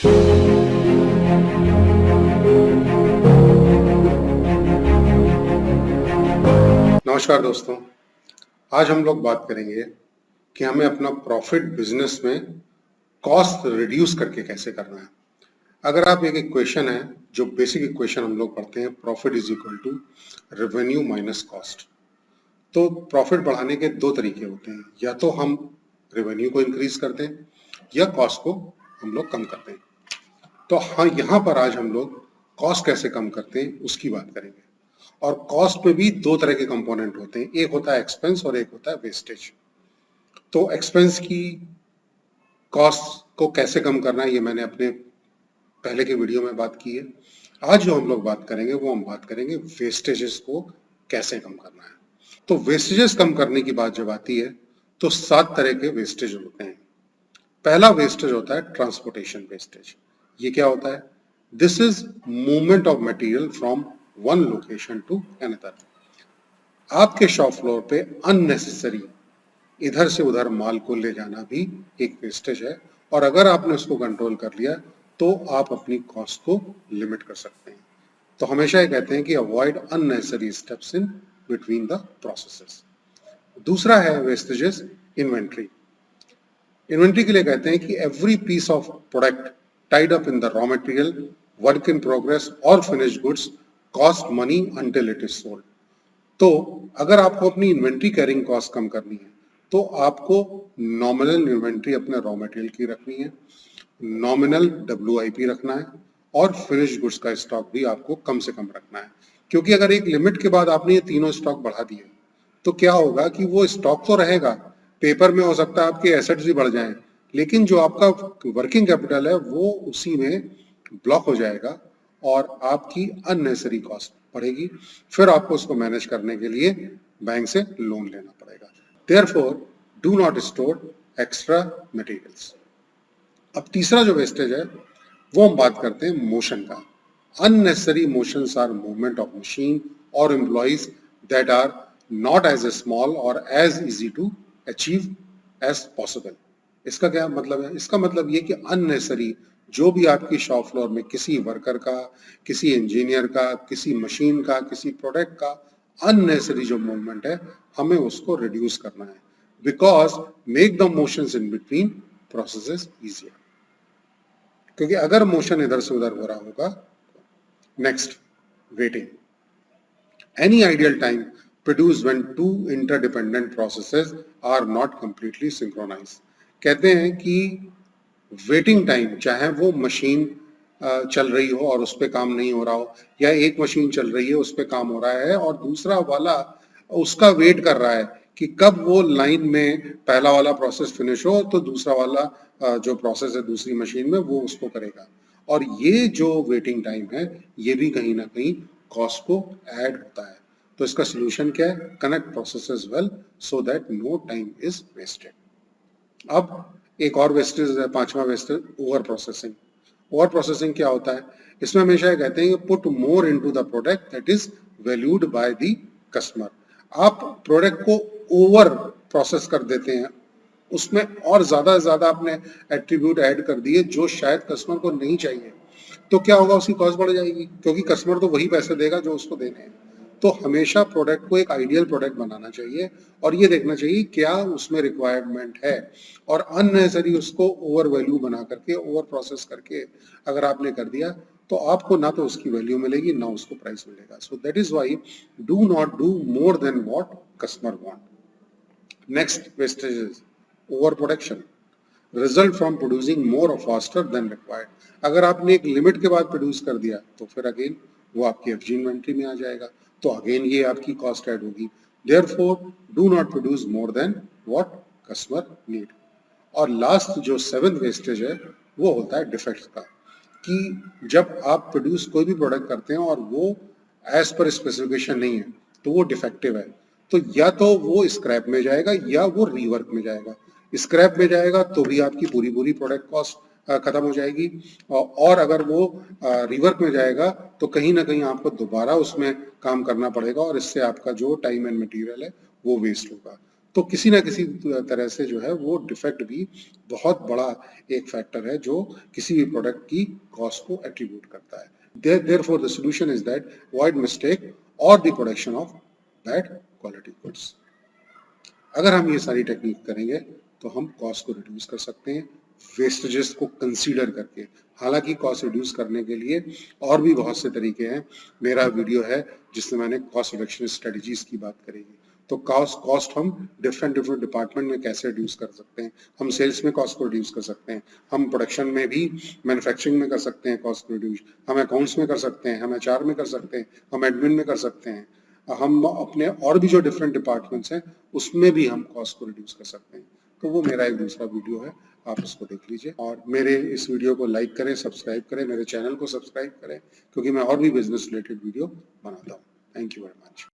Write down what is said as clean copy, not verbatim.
नमस्कार दोस्तों, आज हम लोग बात करेंगे कि हमें अपना प्रॉफिट बिजनेस में कॉस्ट रिड्यूस करके कैसे करना है। अगर आप एक इक्वेशन है, जो बेसिक इक्वेशन हम लोग पढ़ते हैं, profit is equal to revenue minus cost. तो प्रॉफिट बढ़ाने के दो तरीके होते हैं, या तो हम रेवेन्यू को इंक्रीज कर दें या कॉस्ट को हम लोग कम कर दें। तो हाँ, यहाँ पर आज हम लोग कॉस्ट कैसे कम करते हैं उसकी बात करेंगे। और कॉस्ट में भी दो तरह के कंपोनेंट होते हैं, एक होता है एक्सपेंस और एक होता है वेस्टेज। तो एक्सपेंस की कॉस्ट को कैसे कम करना है ये मैंने अपने पहले के वीडियो में बात की है। आज जो हम लोग बात करेंगे वो हम बात करेंगे वेस्टेजेस को कैसे कम करना है। तो वेस्टेजेस कम करने की बात जब आती है तो 7 तरह के वेस्टेज होते हैं। पहला वेस्टेज होता है ट्रांसपोर्टेशन वेस्टेज। ये क्या होता है? This is movement of material from one location to another. आपके शॉप फ्लोर पे अननेसेसरी इधर से उधर माल को ले जाना भी एक वेस्टेज है, और अगर आपने उसको कंट्रोल कर लिया तो आप अपनी कॉस्ट को लिमिट कर सकते हैं। तो हमेशा ये कहते हैं कि avoid unnecessary steps in between the processes. दूसरा है वेस्टेजेस इन्वेंट्री। इन्वेंट्री के लिए कहते हैं कि every piece of product tied up in the raw material, work in progress और finished goods cost money until it is sold. तो अगर आपको अपनी इन्वेंट्री कैरिंग कॉस्ट कम करनी है तो आपको नॉमिनल इन्वेंट्री अपने रॉ मटेरियल की रखनी है, नॉमिनल WIP रखना है, और फिनिश गुड्स का स्टॉक भी आपको कम से कम रखना है। क्योंकि अगर एक लिमिट के बाद आपने ये तीनों स्टॉक बढ़ा दिए तो क्या होगा कि वो स्टॉक तो रहेगा, पेपर में हो सकता है आपके एसेट्स भी बढ़ जाएं, लेकिन जो आपका वर्किंग कैपिटल है वो उसी में ब्लॉक हो जाएगा और आपकी अननेसेसरी कॉस्ट बढ़ेगी। फिर आपको उसको मैनेज करने के लिए बैंक से लोन लेना पड़ेगा। Therefore, do not store extra materials. अब तीसरा जो वेस्टेज है वो हम बात करते हैं मोशन का। Unnecessary motions are movement of machine और employees that are not as small और as easy to achieve as possible. इसका क्या मतलब है? इसका मतलब ये कि अननेसेसरी जो भी आपकी शॉप फ्लोर में किसी वर्कर का, किसी इंजीनियर का, किसी मशीन का, किसी प्रोडक्ट का अननेसेसरी जो मूवमेंट है, हमें उसको रिड्यूस करना है। Because make the motions in between processes easier. क्योंकि अगर मोशन इधर से उधर हो रहा होगा। Next, waiting. Any ideal time produced when two interdependent processes are not completely synchronized. कहते हैं कि वेटिंग टाइम, चाहे वो मशीन चल रही हो और उस पर काम नहीं हो रहा हो, या एक मशीन चल रही है उस पर काम हो रहा है और दूसरा वाला उसका वेट कर रहा है कि कब वो लाइन में पहला वाला प्रोसेस फिनिश हो तो दूसरा वाला जो प्रोसेस है दूसरी मशीन में वो उसको करेगा। और ये जो वेटिंग टाइम है ये भी कहीं ना कहीं कॉस्ट को ऐड होता है। तो इसका सोल्यूशन क्या है? Connect processes well so that no time is wasted. अब एक और वेस्टेज है, पांचवा wastage, over processing. Over processing क्या होता है? इसमें हमेशा ये कहते हैं put more into the product that is valued by the customer. आप प्रोडक्ट को ओवर प्रोसेस कर देते हैं, उसमें और ज्यादा से ज्यादा आपने एट्रीब्यूट ऐड कर दिए जो शायद कस्टमर को नहीं चाहिए। तो क्या होगा? उसकी कॉस्ट बढ़ जाएगी, क्योंकि कस्टमर तो वही पैसे देगा जो उसको देने हैं। तो हमेशा प्रोडक्ट को एक आइडियल प्रोडक्ट बनाना चाहिए और ये देखना चाहिए क्या उसमें रिक्वायरमेंट है, और अननेसेसरी उसको ओवर वैल्यू बना करके, ओवर प्रोसेस करके अगर आपने कर दिया तो आपको ना तो उसकी वैल्यू मिलेगी ना उसको प्राइस मिलेगा। So that is why do not do more than what customer want. Next wastage is over production, result from producing मोर और फास्टर देन रिक्वायर्ड। अगर आपने एक लिमिट के बाद प्रोड्यूस कर दिया तो फिर अगेन वो आपकी एफजी इन्वेंट्री में आ जाएगा, तो अगेन ये आपकी कॉस्ट ऐड होगी। Therefore do not produce more than what customer need. और लास्ट जो 7th वेस्टेज है वो होता है डिफेक्ट्स का, कि जब आप प्रोड्यूस कोई भी प्रोडक्ट करते हैं और वो एज पर स्पेसिफिकेशन नहीं है तो वो डिफेक्टिव है, तो या तो वो स्क्रैप में जाएगा या वो रीवर्क में जाएगा। स्क्रैप में जाएगा तो भी आपकी पूरी पूरी प्रोडक्ट कॉस्ट खत्म हो जाएगी, और अगर वो रिवर्क में जाएगा तो कहीं ना कहीं आपको दोबारा उसमें काम करना पड़ेगा और इससे आपका जो टाइम एंड मटेरियल है वो वेस्ट होगा। तो किसी ना किसी तरह से जो है वो डिफेक्ट भी बहुत बड़ा एक फैक्टर है जो किसी भी प्रोडक्ट की कॉस्ट को एट्रीब्यूट करता है। Therefore, the solution is that avoid mistake or the production of bad quality goods. अगर हम ये सारी टेक्निक करेंगे तो हम कॉस्ट को रिड्यूस कर सकते हैं वेस्टेजेस को कंसीडर करके। हालांकि कॉस्ट रिड्यूस करने के लिए और भी बहुत से तरीके हैं। मेरा वीडियो है जिसमें मैंने कॉस्ट रिडक्शन स्ट्रेटजीज की बात करेगी। तो कॉस्ट हम डिफरेंट डिपार्टमेंट में कैसे रिड्यूस कर सकते हैं। हम सेल्स में कॉस्ट को रिड्यूस कर सकते हैं, हम प्रोडक्शन में भी मैन्युफैक्चरिंग में कर सकते हैं कॉस्ट को रिड्यूस, हम अकाउंट्स में कर सकते हैं, हम एचआर में कर सकते हैं, हम एडमिन में कर सकते हैं, हम अपने और भी जो डिफरेंट डिपार्टमेंट्स हैं उसमें भी हम कॉस्ट को रिड्यूस कर सकते हैं। तो वो मेरा एक दूसरा वीडियो है, आप उसको देख लीजिए और मेरे इस वीडियो को लाइक करें, सब्सक्राइब करें, मेरे चैनल को सब्सक्राइब करें क्योंकि मैं और भी बिजनेस रिलेटेड वीडियो बनाता हूँ। Thank you very much.